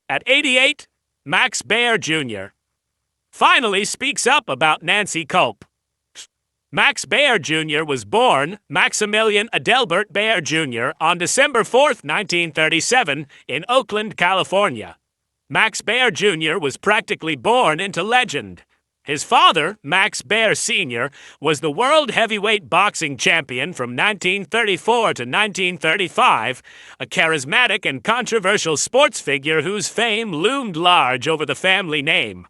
At 88, Max Baer Jr. finally speaks up about Nancy Kulp. Max Baer Jr. was born Maximilian Adelbert Baer Jr. on December 4, 1937, in Oakland, California. Max Baer Jr. was practically born into legend. His father, Max Baer Sr., was the world heavyweight boxing champion from 1934 to 1935, a charismatic and controversial sports figure whose fame loomed large over the family name.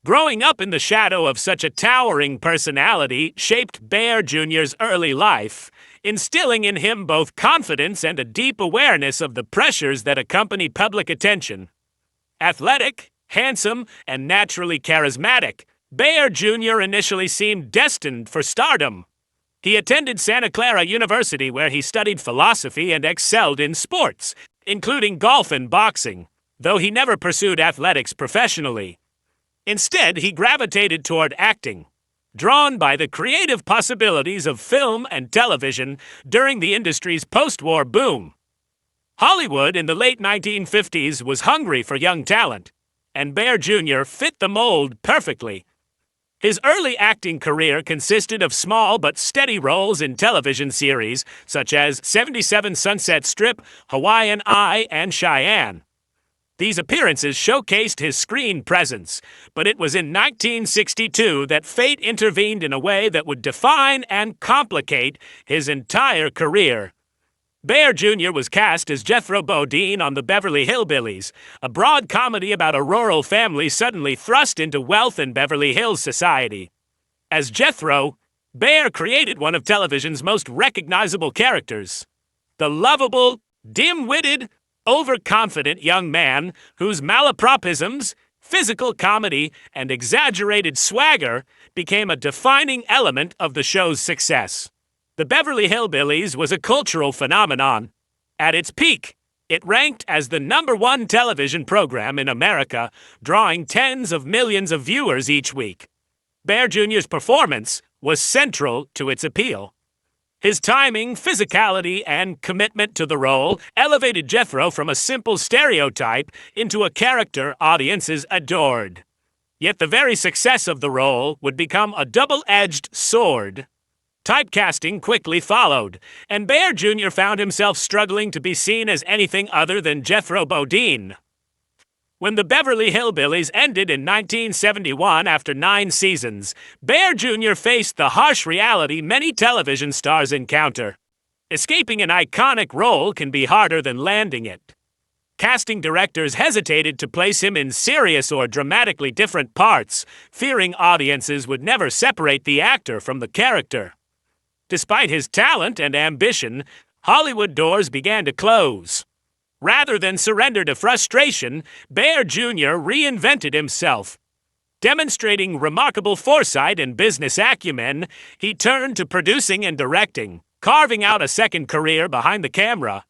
Growing up in the shadow of such a towering personality shaped Baer Jr.'s early life, instilling in him both confidence and a deep awareness of the pressures that accompany public attention. Athletic, handsome, and naturally charismatic, Baer Jr. initially seemed destined for stardom. He attended Santa Clara University, where he studied philosophy and excelled in sports, including golf and boxing, though he never pursued athletics professionally. Instead, he gravitated toward acting, drawn by the creative possibilities of film and television during the industry's post-war boom. Hollywood in the late 1950s was hungry for young talent, and Baer Jr. fit the mold perfectly. His early acting career consisted of small but steady roles in television series such as 77 Sunset Strip, Hawaiian Eye, and Cheyenne. These appearances showcased his screen presence, but it was in 1962 that fate intervened in a way that would define and complicate his entire career. Baer Jr. was cast as Jethro Bodine on the Beverly Hillbillies, a broad comedy about a rural family suddenly thrust into wealth in Beverly Hills society. As Jethro, Baer created one of television's most recognizable characters, the lovable, dim-witted, overconfident young man whose malapropisms, physical comedy, and exaggerated swagger became a defining element of the show's success. The Beverly Hillbillies was a cultural phenomenon. At its peak, it ranked as the #1 television program in America, drawing tens of millions of viewers each week. Baer Jr.'s performance was central to its appeal. His timing, physicality, and commitment to the role elevated Jethro from a simple stereotype into a character audiences adored. Yet the very success of the role would become a double-edged sword. Typecasting quickly followed, and Baer Jr. found himself struggling to be seen as anything other than Jethro Bodine. When the Beverly Hillbillies ended in 1971 after 9 seasons, Baer Jr. faced the harsh reality many television stars encounter. Escaping an iconic role can be harder than landing it. Casting directors hesitated to place him in serious or dramatically different parts, fearing audiences would never separate the actor from the character. Despite his talent and ambition, Hollywood doors began to close. Rather than surrender to frustration, Baer Jr. reinvented himself. Demonstrating remarkable foresight and business acumen, he turned to producing and directing, carving out a second career behind the camera.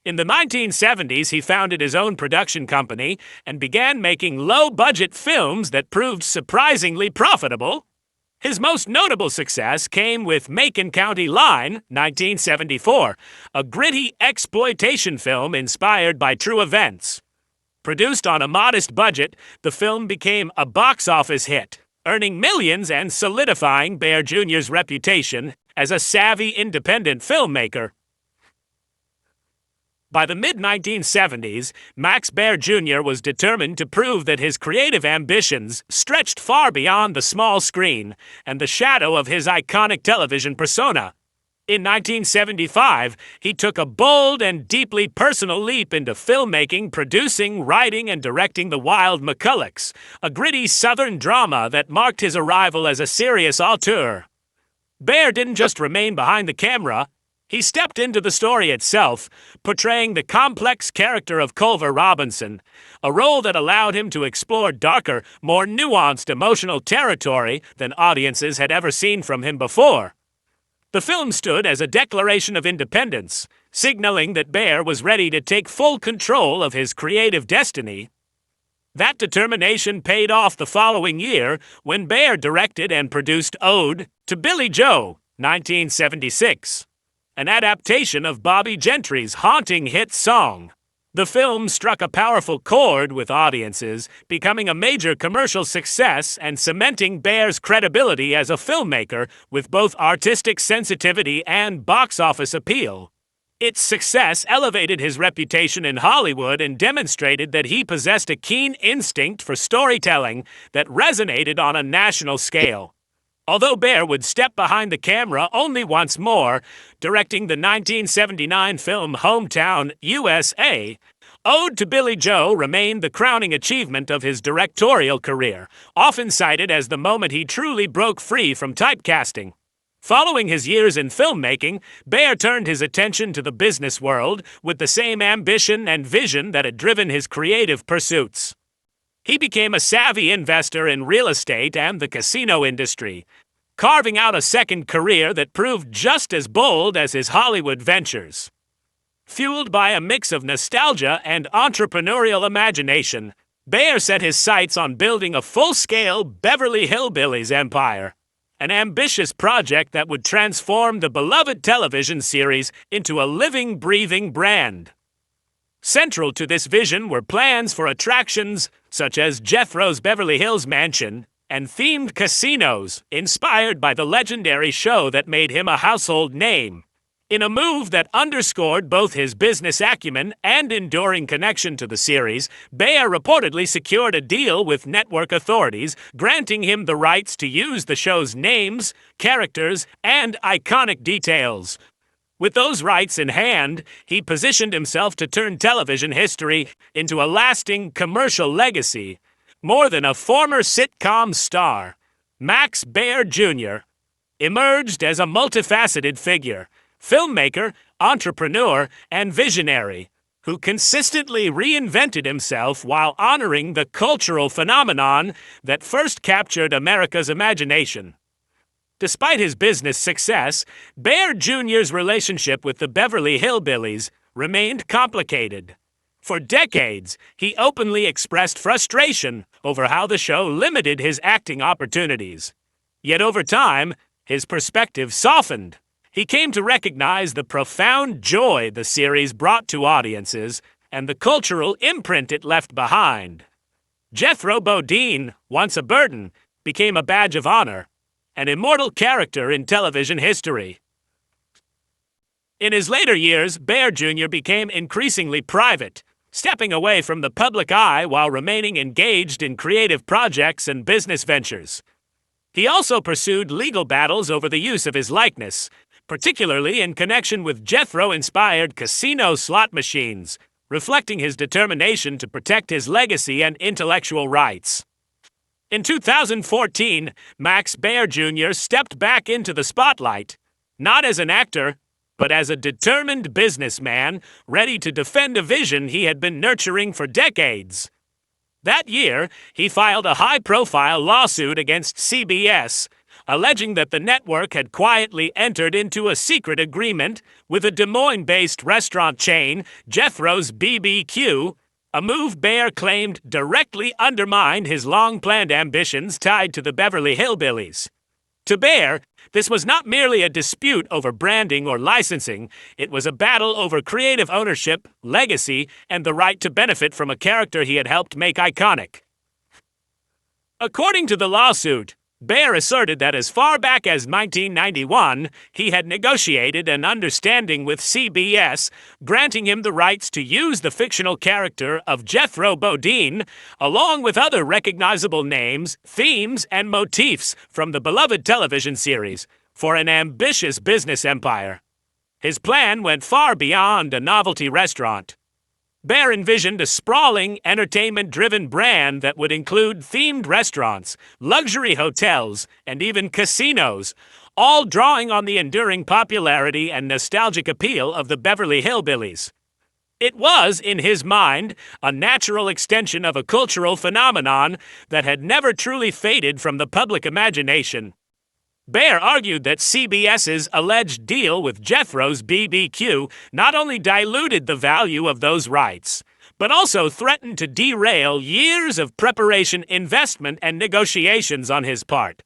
In the 1970s, he founded his own production company and began making low-budget films that proved surprisingly profitable. His most notable success came with Macon County Line, 1974, a gritty exploitation film inspired by true events. Produced on a modest budget, the film became a box office hit, earning millions and solidifying Baer Jr.'s reputation as a savvy independent filmmaker. By the mid-1970s, Max Baer Jr. was determined to prove that his creative ambitions stretched far beyond the small screen and the shadow of his iconic television persona. In 1975, he took a bold and deeply personal leap into filmmaking, producing, writing, and directing The Wild McCullochs, a gritty Southern drama that marked his arrival as a serious auteur. Baer didn't just remain behind the camera. He stepped into the story itself, portraying the complex character of Culver Robinson, a role that allowed him to explore darker, more nuanced emotional territory than audiences had ever seen from him before. The film stood as a declaration of independence, signaling that Baer was ready to take full control of his creative destiny. That determination paid off the following year when Baer directed and produced Ode to Billy Joe, 1976. An adaptation of Bobby Gentry's haunting hit song. The film struck a powerful chord with audiences, becoming a major commercial success and cementing Baer's credibility as a filmmaker with both artistic sensitivity and box office appeal. Its success elevated his reputation in Hollywood and demonstrated that he possessed a keen instinct for storytelling that resonated on a national scale. Although Baer would step behind the camera only once more, directing the 1979 film Hometown, USA, Ode to Billy Joe remained the crowning achievement of his directorial career, often cited as the moment he truly broke free from typecasting. Following his years in filmmaking, Baer turned his attention to the business world with the same ambition and vision that had driven his creative pursuits. He became a savvy investor in real estate and the casino industry, carving out a second career that proved just as bold as his Hollywood ventures. Fueled by a mix of nostalgia and entrepreneurial imagination, Baer set his sights on building a full-scale Beverly Hillbillies empire, an ambitious project that would transform the beloved television series into a living, breathing brand. Central to this vision were plans for attractions such as Jethro's Beverly Hills Mansion and themed casinos inspired by the legendary show that made him a household name. In a move that underscored both his business acumen and enduring connection to the series, Baer reportedly secured a deal with network authorities, granting him the rights to use the show's names, characters, and iconic details. With those rights in hand, he positioned himself to turn television history into a lasting commercial legacy. More than a former sitcom star, Max Baer Jr. emerged as a multifaceted figure, filmmaker, entrepreneur, and visionary, who consistently reinvented himself while honoring the cultural phenomenon that first captured America's imagination. Despite his business success, Baer Jr.'s relationship with the Beverly Hillbillies remained complicated. For decades, he openly expressed frustration over how the show limited his acting opportunities. Yet over time, his perspective softened. He came to recognize the profound joy the series brought to audiences and the cultural imprint it left behind. Jethro Bodine, once a burden, became a badge of honor, an immortal character in television history. In his later years, Baer Jr. became increasingly private, stepping away from the public eye while remaining engaged in creative projects and business ventures. He also pursued legal battles over the use of his likeness, particularly in connection with Jethro-inspired casino slot machines, reflecting his determination to protect his legacy and intellectual rights. In 2014, Max Baer Jr. stepped back into the spotlight, not as an actor, but as a determined businessman ready to defend a vision he had been nurturing for decades. That year, he filed a high-profile lawsuit against CBS, alleging that the network had quietly entered into a secret agreement with a Des Moines-based restaurant chain, Jethro's BBQ, a move Baer claimed directly undermined his long-planned ambitions tied to the Beverly Hillbillies. To Baer, this was not merely a dispute over branding or licensing, it was a battle over creative ownership, legacy, and the right to benefit from a character he had helped make iconic. According to the lawsuit, Baer asserted that as far back as 1991, he had negotiated an understanding with CBS, granting him the rights to use the fictional character of Jethro Bodine, along with other recognizable names, themes, and motifs from the beloved television series, for an ambitious business empire. His plan went far beyond a novelty restaurant. Baer envisioned a sprawling, entertainment-driven brand that would include themed restaurants, luxury hotels, and even casinos, all drawing on the enduring popularity and nostalgic appeal of the Beverly Hillbillies. It was, in his mind, a natural extension of a cultural phenomenon that had never truly faded from the public imagination. Baer argued that CBS's alleged deal with Jethro's BBQ not only diluted the value of those rights, but also threatened to derail years of preparation, investment, and negotiations on his part.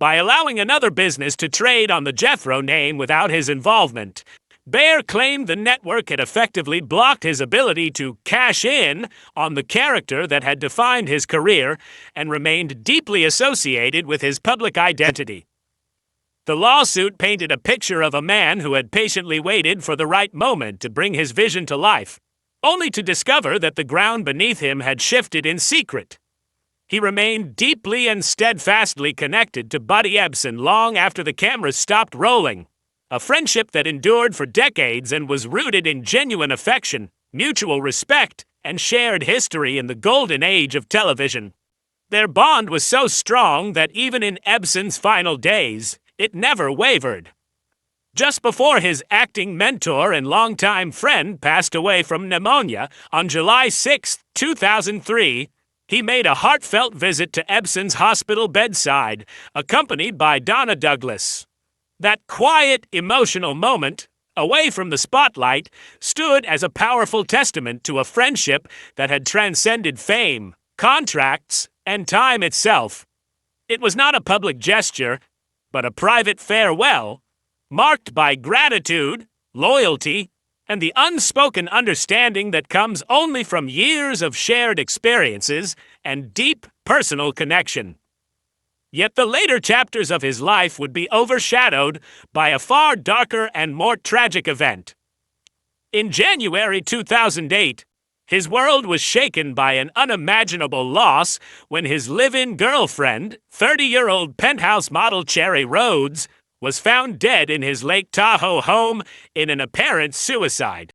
By allowing another business to trade on the Jethro name without his involvement, Baer claimed the network had effectively blocked his ability to cash in on the character that had defined his career and remained deeply associated with his public identity. The lawsuit painted a picture of a man who had patiently waited for the right moment to bring his vision to life, only to discover that the ground beneath him had shifted in secret. He remained deeply and steadfastly connected to Buddy Ebsen long after the cameras stopped rolling, a friendship that endured for decades and was rooted in genuine affection, mutual respect, and shared history in the golden age of television. Their bond was so strong that even in Ebsen's final days, it never wavered. Just before his acting mentor and longtime friend passed away from pneumonia on July 6, 2003, he made a heartfelt visit to Ebsen's hospital bedside, accompanied by Donna Douglas. That quiet, emotional moment, away from the spotlight, stood as a powerful testament to a friendship that had transcended fame, contracts, and time itself. It was not a public gesture, but a private farewell, marked by gratitude, loyalty, and the unspoken understanding that comes only from years of shared experiences and deep personal connection. Yet the later chapters of his life would be overshadowed by a far darker and more tragic event. In January 2008, his world was shaken by an unimaginable loss when his live-in girlfriend, 30-year-old penthouse model Cherry Rhodes, was found dead in his Lake Tahoe home in an apparent suicide.